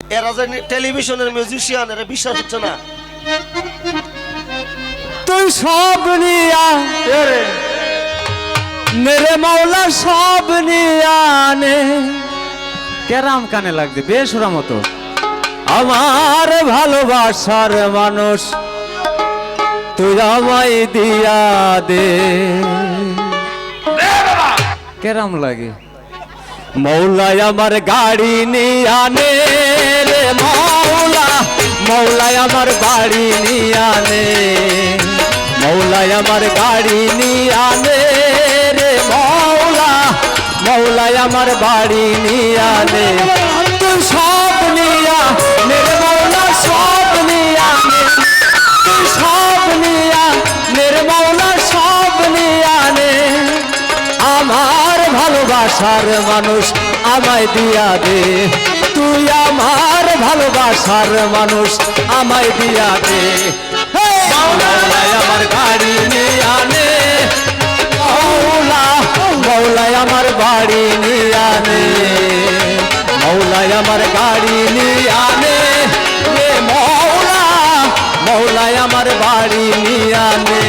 এরা যে টেলিভিশনের মিউজিশিয়ান, এরা বিশ্বাস হচ্ছে না। তুই সব নিয়া মেরে মাওলা সব নিয়ানে কেরাম কানে লাগছে বেসুরা মতো। আমার ভালোবাসার মানুষ তুই আমায় দিয়া দে। কেরাম লাগে মৌলায় আমার গাড়ি নিয়ানে রে মৌলা, মৌলায় আমার গাড়ি নিয়ানে, মৌলায় আমার গাড়ি নিয়ানে রে মৌলা, মৌলায় আমার বাড়ি নিয়ানে। তুই সব নিয়া মেরে মৌলা সব নিয়ানে, তুই সব নিয়া মেরে মৌলা সব নিয়ানে। আমার ভালোবাসার মানুষ আমায় দিয়া দে, তুই আমার ভালোবাসার মানুষ আমায় দিয়া দে। মৌলায় আমার গাড়ি নিয়ে আনে, মৌলা, মৌলায় আমার বাড়ি নিয়ে আনে, মৌলায় আমার গাড়ি নিয়ে আনে রে মৌলা, মৌলায় আমার বাড়ি নিয়ে আনে।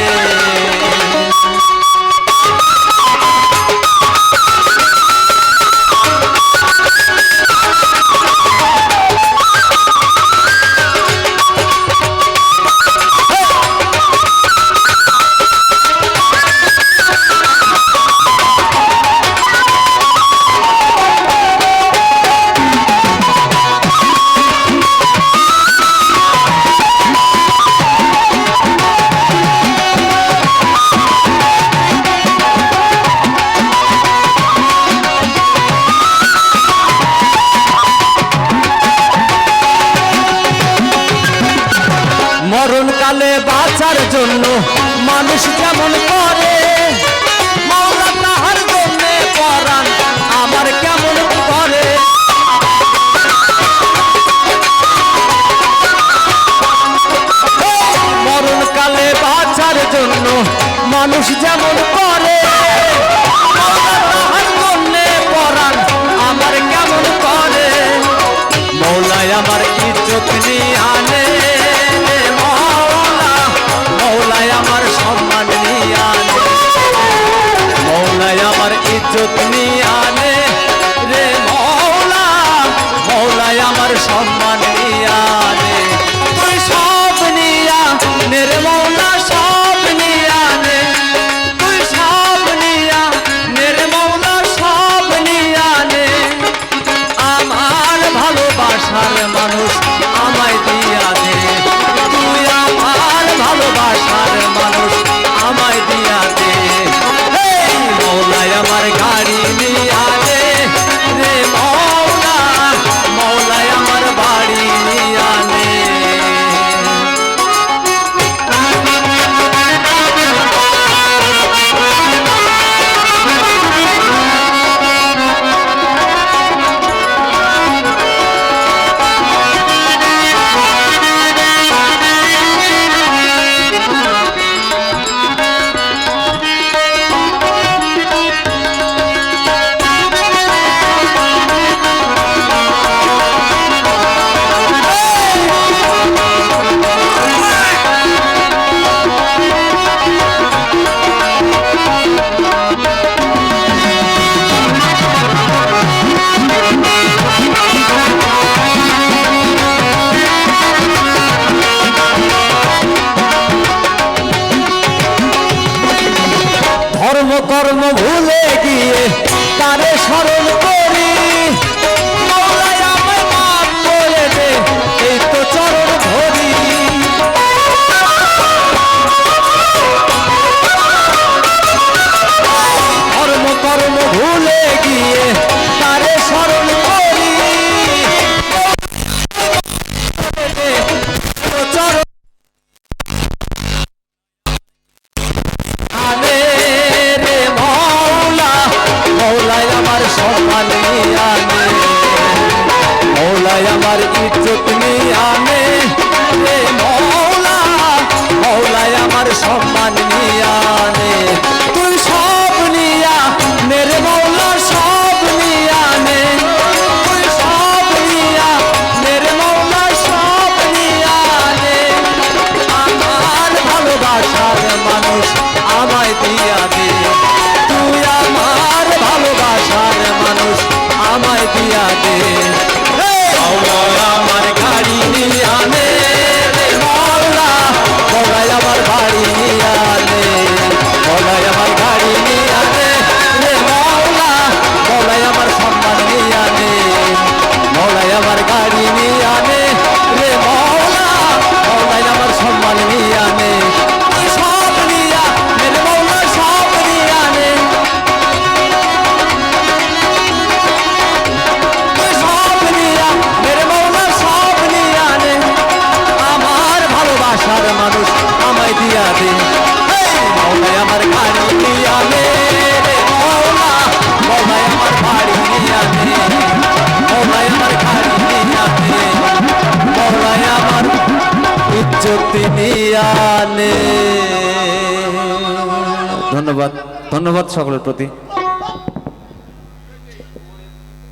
মরণকালে বাঁচার জন্য মানুষ যেমন করে, মাওলা তাহার জন্য পরাণ আমার কেমন করে। মরণকালে বাঁচার জন্য মানুষ যেমন করে, মাওলা তাহার জন্য পরাণ আমার কেমন করে। মৌলায় আমার ইজ্জত নিয়ে আনে, মৌলায় আমার সম্মান নিয়ে আনে, মৌলায় আমার ইজ্জত নিয়ে আনে রে মৌলা, মৌলায় আমার সম্মান নিয়ে আনে। তুই সব নিয়া মেরে মৌলা সব নিয়ে আনে, তুই সব নিয়া মেরে মৌলা সব নিয়ে আনে। আমার ভালোবাসার মানুষ আমায় দিয়া দে, তুই আমার ভালোবাসার মানুষ আমায় দিয়া দে। মৌলায় আমার গাড়ি নিয়ে আনে রে মৌলা, মৌলায় আমার বাড়ি নিয়ে আনে। ধর্ম কর্ম ভুলে গিয়ে তারে স্মরণ করি, মৌলায় আমায় মাফ করে দে এই তো চরণ ধরি। ধর্ম কর্ম ভুলে গিয়ে তারে স্মরণ করি, চরণ আনে রে মৌলা, মৌলায় আমার সম্মান নিয়ে আনে, মৌলায় আমার ইজ্জত নিয়ে আনে রে মৌলা, মৌলায় আমার সম্মান নিয়ে আনে। তুই সব নিয়া মেরে মৌলা সব নিয়ে আনে, তুই সব নিয়া মেরে তিনি আনে। ধন্যবাদ, ধন্যবাদ সকলের প্রতি।